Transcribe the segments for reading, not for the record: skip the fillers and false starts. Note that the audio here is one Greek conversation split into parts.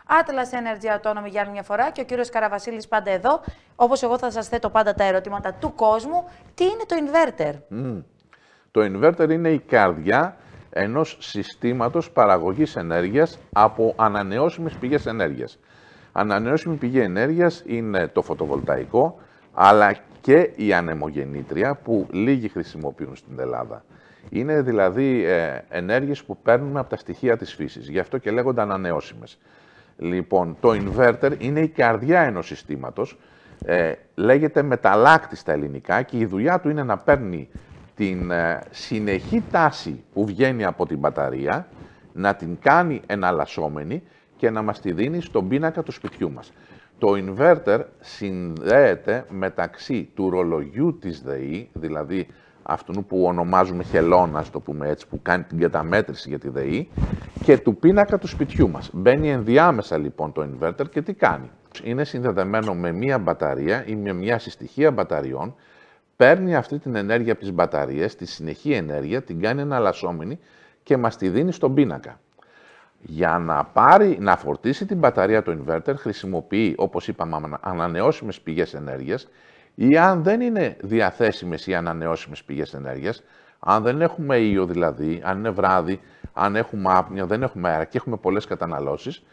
Atlas Energy Autonomy για άλλη μια φορά και ο κύριος Καραβασίλης πάντα εδώ. Όπως εγώ θα σας θέτω πάντα τα ερωτήματα του κόσμου. Τι είναι το inverter? Το inverter είναι η καρδιά ενός συστήματος παραγωγής ενέργειας από ανανεώσιμες πηγές ενέργειας. Ανανεώσιμη πηγή ενέργειας είναι το φωτοβολταϊκό, αλλά και η ανεμογεννήτρια που λίγοι χρησιμοποιούν στην Ελλάδα. Είναι δηλαδή ενέργειες που παίρνουμε από τα στοιχεία της φύσης, γι' αυτό και λέγονται ανανεώσιμες. Λοιπόν, το inverter είναι η καρδιά ενός συστήματος, λέγεται μεταλλάκτη στα ελληνικά και η δουλειά του είναι να παίρνει την συνεχή τάση που βγαίνει από την μπαταρία, να την κάνει εναλλασσόμενη και να μας τη δίνει στον πίνακα του σπιτιού μας. Το inverter συνδέεται μεταξύ του ρολογιού της ΔΕΗ, δηλαδή αυτού που ονομάζουμε χελώνα, το πούμε έτσι, που κάνει την καταμέτρηση για τη ΔΕΗ, και του πίνακα του σπιτιού μας. Μπαίνει ενδιάμεσα λοιπόν το inverter και τι κάνει? Είναι συνδεδεμένο με μία μπαταρία ή με μία συστοιχεία μπαταριών, παίρνει αυτή την ενέργεια από τις μπαταρίες, τη συνεχή ενέργεια, την κάνει εναλλασσόμενη και μας τη δίνει στον πίνακα. Για να φορτίσει την μπαταρία το inverter χρησιμοποιεί, όπως είπαμε, ανανεώσιμες πηγές ενέργειας ή αν δεν είναι διαθέσιμες οι ανανεώσιμες πηγές ενέργειας, αν δεν έχουμε ήλιο δηλαδή, αν είναι βράδυ, αν έχουμε άπνοια, δεν έχουμε αέρα και έχουμε πολλές καταναλώσεις,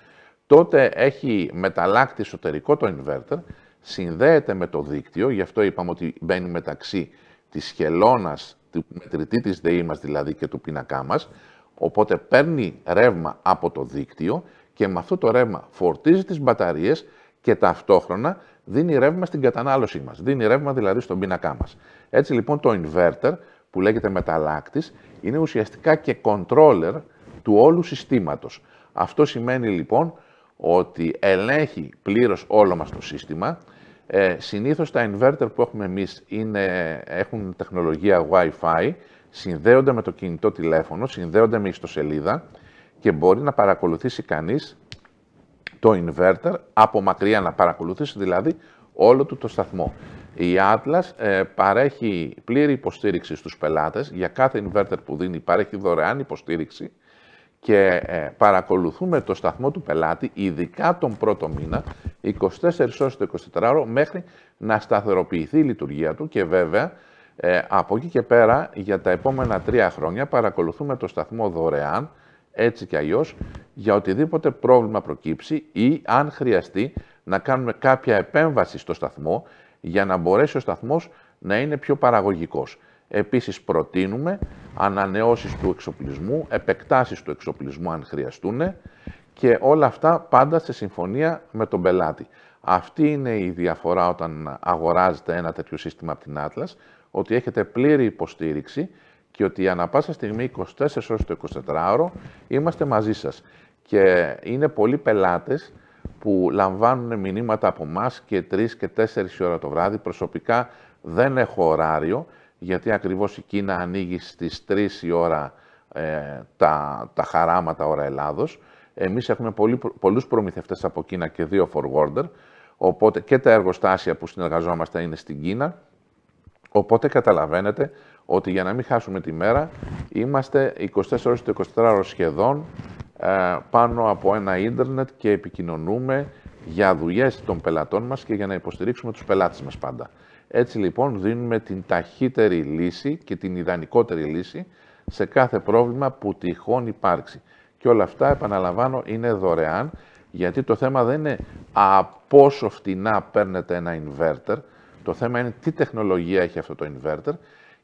τότε έχει μεταλλάκτη εσωτερικό το inverter, συνδέεται με το δίκτυο, γι' αυτό είπαμε ότι μπαίνει μεταξύ της χελώνας, του μετρητή της ΔΕΗ μας δηλαδή και του πίνακά μας, οπότε παίρνει ρεύμα από το δίκτυο και με αυτό το ρεύμα φορτίζει τις μπαταρίες και ταυτόχρονα δίνει ρεύμα στην κατανάλωσή μας. Δίνει ρεύμα δηλαδή στον πίνακά μας. Έτσι λοιπόν το inverter που λέγεται μεταλλάκτης είναι ουσιαστικά και controller του όλου συστήματος. Αυτό σημαίνει λοιπόν ότι ελέγχει πλήρως όλο μας το σύστημα. Συνήθως τα inverter που έχουμε εμείς έχουν τεχνολογία Wi-Fi, συνδέονται με το κινητό τηλέφωνο, συνδέονται με ιστοσελίδα και μπορεί να παρακολουθήσει κανείς το inverter από μακριά, να παρακολουθήσει δηλαδή όλο του το σταθμό. Η Atlas παρέχει πλήρη υποστήριξη στους πελάτες, για κάθε inverter που δίνει παρέχει δωρεάν υποστήριξη και παρακολουθούμε το σταθμό του πελάτη, ειδικά τον πρώτο μήνα, 24 ώρες το 24ωρο, μέχρι να σταθεροποιηθεί η λειτουργία του και βέβαια από εκεί και πέρα για τα επόμενα 3 χρόνια παρακολουθούμε το σταθμό δωρεάν, έτσι και αλλιώς, για οτιδήποτε πρόβλημα προκύψει ή αν χρειαστεί να κάνουμε κάποια επέμβαση στο σταθμό για να μπορέσει ο σταθμός να είναι πιο παραγωγικός. Επίσης προτείνουμε ανανεώσεις του εξοπλισμού, επεκτάσεις του εξοπλισμού αν χρειαστούν και όλα αυτά πάντα σε συμφωνία με τον πελάτη. Αυτή είναι η διαφορά όταν αγοράζετε ένα τέτοιο σύστημα από την Atlas, ότι έχετε πλήρη υποστήριξη και ότι ανά πάσα στιγμή 24 ώρες το 24ωρο είμαστε μαζί σας. Και είναι πολλοί πελάτες που λαμβάνουν μηνύματα από εμάς και 3 και 4 η ώρα το βράδυ. Προσωπικά δεν έχω ωράριο, γιατί ακριβώς η Κίνα ανοίγει στις 3 η ώρα τα χαράματα ώρα Ελλάδος. Εμείς έχουμε πολλούς προμηθευτές από Κίνα και 2 forwarder, οπότε και τα εργοστάσια που συνεργαζόμαστε είναι στην Κίνα. Οπότε καταλαβαίνετε ότι για να μην χάσουμε τη μέρα, είμαστε 24 ώρες το 24ωρο σχεδόν πάνω από ένα ίντερνετ και επικοινωνούμε για δουλειές των πελατών μας και για να υποστηρίξουμε τους πελάτες μας πάντα. Έτσι λοιπόν δίνουμε την ταχύτερη λύση και την ιδανικότερη λύση σε κάθε πρόβλημα που τυχόν υπάρξει. Και όλα αυτά, επαναλαμβάνω, είναι δωρεάν, γιατί το θέμα δεν είναι πόσο φτηνά παίρνετε ένα inverter, το θέμα είναι τι τεχνολογία έχει αυτό το inverter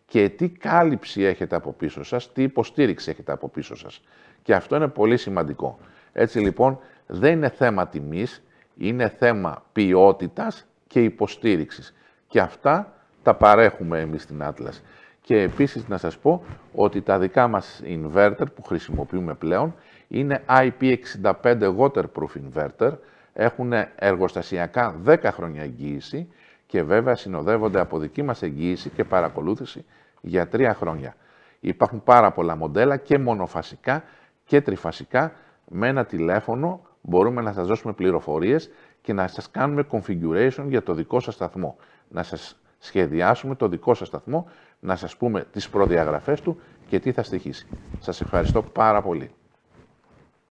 και τι κάλυψη έχετε από πίσω σας, τι υποστήριξη έχετε από πίσω σας. Και αυτό είναι πολύ σημαντικό. Έτσι λοιπόν δεν είναι θέμα τιμής, είναι θέμα ποιότητας και υποστήριξης. Και αυτά τα παρέχουμε εμείς στην Atlas. Και επίσης να σας πω ότι τα δικά μας inverter που χρησιμοποιούμε πλέον είναι IP65 waterproof inverter, έχουν εργοστασιακά 10 χρόνια εγγύηση και βέβαια συνοδεύονται από δική μας εγγύηση και παρακολούθηση για 3 χρόνια. Υπάρχουν πάρα πολλά μοντέλα και μονοφασικά και τριφασικά. Με ένα τηλέφωνο μπορούμε να σας δώσουμε πληροφορίες και να σας κάνουμε configuration για το δικό σας σταθμό. Να σας σχεδιάσουμε το δικό σας σταθμό, να σας πούμε τις προδιαγραφές του και τι θα στοιχήσει. Σας ευχαριστώ πάρα πολύ.